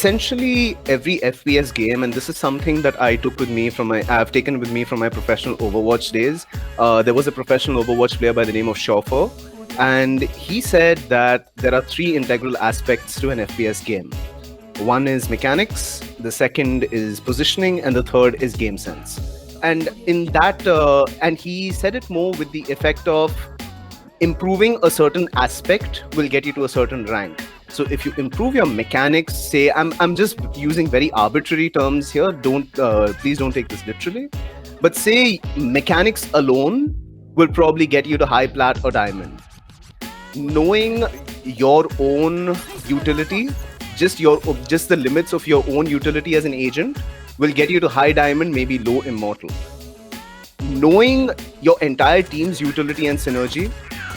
Essentially, every FPS game, and this is something that I've taken with me from my professional Overwatch days. There was a professional Overwatch player by the name of Chauffeur, and he said that there are three integral aspects to an FPS game. One is mechanics, the second is positioning, and the third is game sense. And he said it more with the effect of improving a certain aspect will get you to a certain rank. So if you improve your mechanics, say I'm just using very arbitrary terms here. Don't Please don't take this literally, but say mechanics alone will probably get you to high plat or diamond. Knowing your own utility, just the limits of your own utility as an agent, will get you to high diamond, maybe low immortal. Knowing your entire team's utility and synergy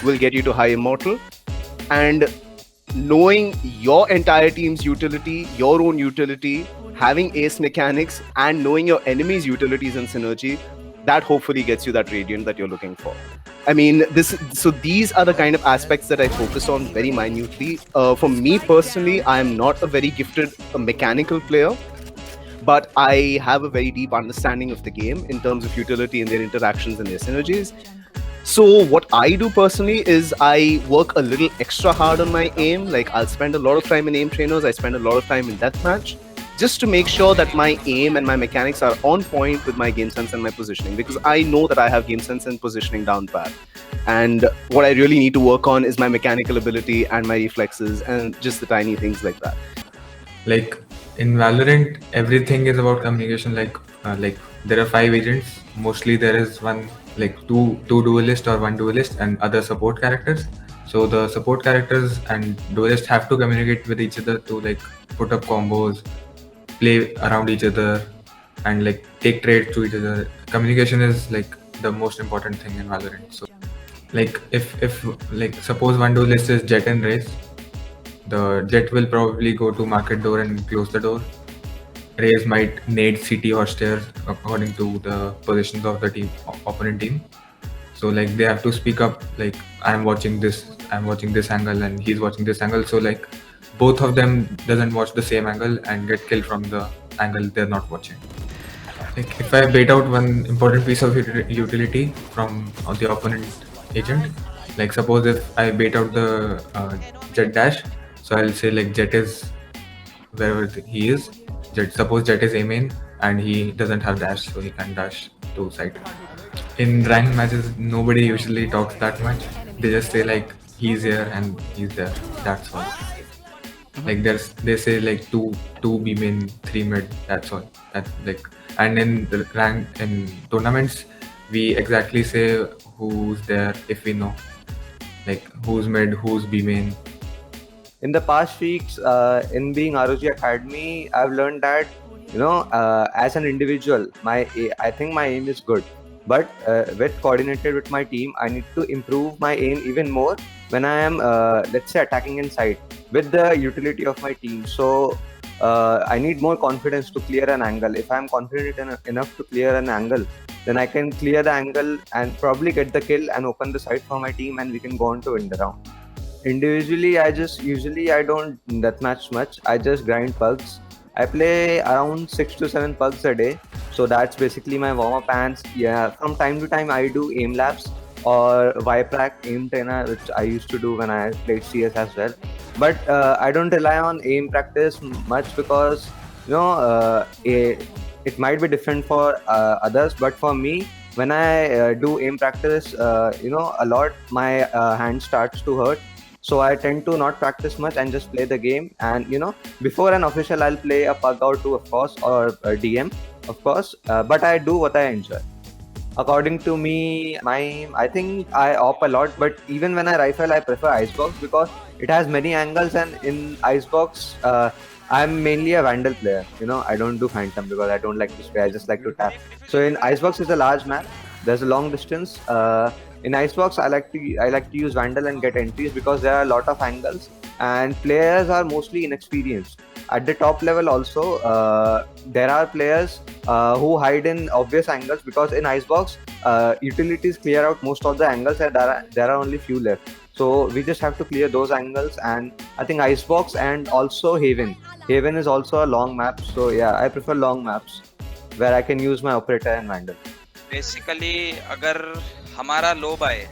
will get you to high immortal, and knowing your entire team's utility, your own utility, having ace mechanics, and knowing your enemy's utilities and synergy, that hopefully gets you that radiant that you're looking for. I mean, these are the kind of aspects that I focus on very minutely. For me personally, I am not a very gifted mechanical player, but I have a very deep understanding of the game in terms of utility and their interactions and their synergies. So what I do personally is I work a little extra hard on my aim. Like, I'll spend a lot of time in aim trainers. I spend a lot of time in deathmatch, just to make sure that my aim and my mechanics are on point with my game sense and my positioning, because I know that I have game sense and positioning down pat. And what I really need to work on is my mechanical ability and my reflexes and just the tiny things like that. Like in Valorant, everything is about communication. Like there are 5 agents. Mostly there is one, like two duelist or one duelist and other support characters. So the support characters and duelists have to communicate with each other to like put up combos, play around each other, and like take trades to each other. Communication is like the most important thing in Valorant. So like if like suppose one duelist is Jet and Raze, the Jet will probably go to market door and close the door. Raze might nade CT or stairs according to the positions of the opponent team. So like they have to speak up, like I'm watching this angle and he's watching this angle. So like both of them doesn't watch the same angle and get killed from the angle they're not watching. Like if I bait out one important piece of utility from the opponent agent, like suppose if I bait out the Jet dash, so I'll say like Jet is wherever he is. Suppose Jet is A main and he doesn't have dash, so he can dash to side. In ranked matches, nobody usually talks that much. They just say like he's here and he's there. That's all. Like they say like two B main, 3 mid. That's all. That's like, and in the in tournaments, we exactly say who's there if we know, like who's mid, who's B main. In the past weeks, in being ROG Academy, I've learned that as an individual, I think my aim is good. But with coordinated with my team, I need to improve my aim even more when I am, let's say, attacking inside with the utility of my team. So I need more confidence to clear an angle. If I'm confident enough to clear an angle, then I can clear the angle and probably get the kill and open the side for my team, and we can go on to win the round. Individually, I don't deathmatch much. I just grind pugs. I play around 6 to 7 pugs a day. So that's basically my warm-up pants. Yeah, from time to time I do aim labs or Viprac aim trainer, which I used to do when I played CS as well. But I don't rely on aim practice much because it might be different for others. But for me, when I do aim practice, a lot, my hand starts to hurt. So I tend to not practice much and just play the game. And before an official, I'll play a pug or two, of course, or a DM, of course. But I do what I enjoy. According to me, I think I op a lot. But even when I rifle, I prefer Icebox because it has many angles. And in Icebox, I'm mainly a Vandal player. I don't do Phantom because I don't like to spray. I just like to tap. So in Icebox is a large map. There's a long distance. In Icebox, I like to use Vandal and get entries because there are a lot of angles and players are mostly inexperienced. At the top level also, there are players who hide in obvious angles because in Icebox, utilities clear out most of the angles and there are only few left. So we just have to clear those angles, and I think Icebox and also Haven. Haven is also a long map, so yeah, I prefer long maps where I can use my operator and Vandal. Basically अगर हमारा लो bye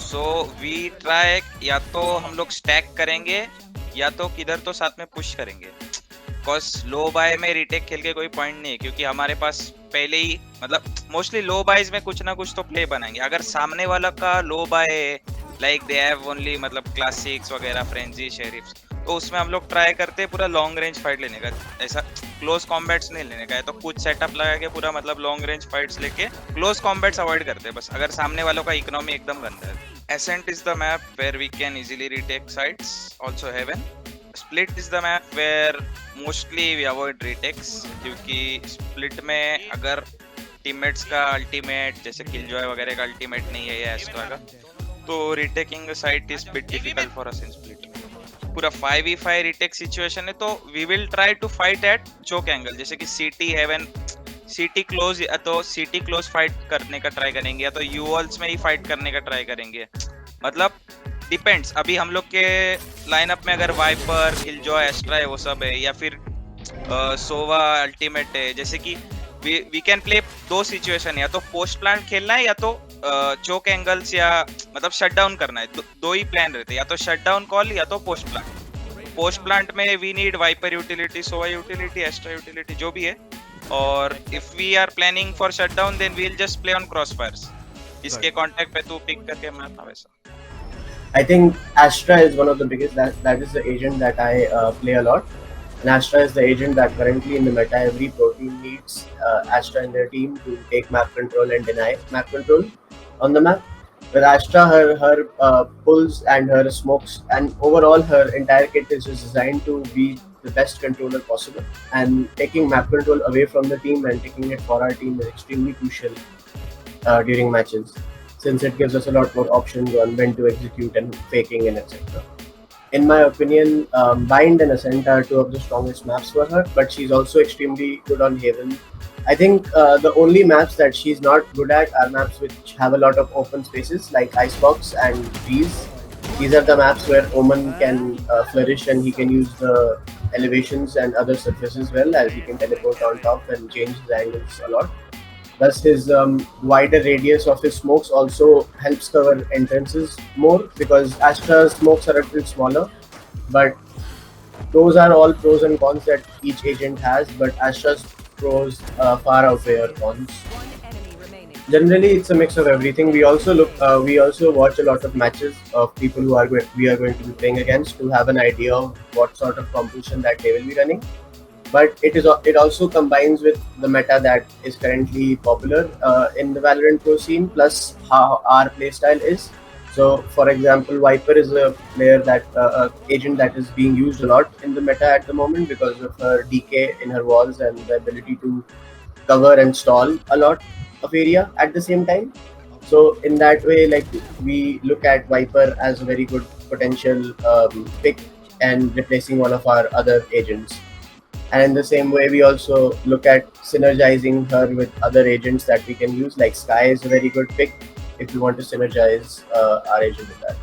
so we try या तो हम लोग stack करेंगे या तो किधर तो साथ में पुश करेंगे बिकॉज लो बाय में रिटेक खेल के कोई पॉइंट नहीं है क्योंकि हमारे पास पहले ही मतलब मोस्टली लो बायज में कुछ ना कुछ तो प्ले बनाएंगे अगर सामने वाला का low buy like they have only मतलब क्लासिक्स वगैरह फ्रेंजी शेरिफ्स तो उसमें हम लोग ट्राई करते हैं पूरा लॉन्ग रेंज फाइट लेने का ऐसा क्लोज कॉम्बैट्स नहीं लेने का है तो कुछ सेटअप लगा के पूरा मतलब लॉन्ग रेंज फाइट्स लेके क्लोज कॉम्बैट्स अवॉइड करते हैं बस अगर सामने वालों का इकोनॉमी एकदम गंदा है Ascent is the map where we can easily retake sites. Also Heaven. Split is the map where mostly we avoid retakes क्योंकि split में अगर teammates का ultimate जैसे Killjoy वगैरह का ultimate नहीं है या Astra का तो retaking the site is bit difficult for us in split. पूरा 5v5 retake situation है तो we will try to fight at choke angle जैसे कि CT Heaven सिटी क्लोज या तो सिटी क्लोज फाइट करने का ट्राई करेंगे या तो यूअल्स में ही फाइट करने का ट्राई करेंगे मतलब डिपेंड्स अभी हम लोग के लाइनअप में अगर वाइपर किलजॉय एस्ट्रा है वो सब है या फिर सोवा अल्टीमेट है जैसे कि वी कैन प्ले दो सिचुएशन या तो पोस्ट प्लांट खेलना है या तो चोक एंगल्स या मतलब शट डाउन करना है दो ही प्लान रहते हैं या तो शट डाउन कॉल या तो पोस्ट प्लांट में वी नीड वाइपर यूटिलिटी सोवा यूटिलिटी एस्ट्रा यूटिलिटी जो भी है और if we are planning for shutdown then we'll just play on crossfires इसके कांटेक्ट पे तू पिक करके मारना वैसा I think Astra is one of the biggest that is the agent that I play a lot and Astra is the agent that currently in the meta every pro team needs Astra in their team to take map control and deny map control on the map with Astra her pulls and her smokes and overall her entire kit is just designed to be the best controller possible and taking map control away from the team and taking it for our team is extremely crucial during matches since it gives us a lot more options on when to execute and faking and etc. In my opinion, Bind and Ascent are two of the strongest maps for her, but she's also extremely good on Haven. I think the only maps that she's not good at are maps which have a lot of open spaces like Icebox and Breeze. These are the maps where Omen can flourish and he can use the elevations and other surfaces well as he can teleport on top and change his angles a lot. Thus his wider radius of his smokes also helps cover entrances more because Astra's smokes are a little smaller but those are all pros and cons that each agent has but Astra's pros far outweigh her cons. Generally, it's a mix of everything. We also watch a lot of matches of people who we are going to be playing against to have an idea of what sort of composition that they will be running. But it also combines with the meta that is currently popular in the Valorant Pro scene, plus how our playstyle is. So, for example, Viper is a player agent that is being used a lot in the meta at the moment because of her decay in her walls and the ability to cover and stall a lot of area at the same time. So in that way, like we look at Viper as a very good potential pick and replacing one of our other agents. And in the same way, we also look at synergizing her with other agents that we can use. Like Sky is a very good pick if you want to synergize our agent with that.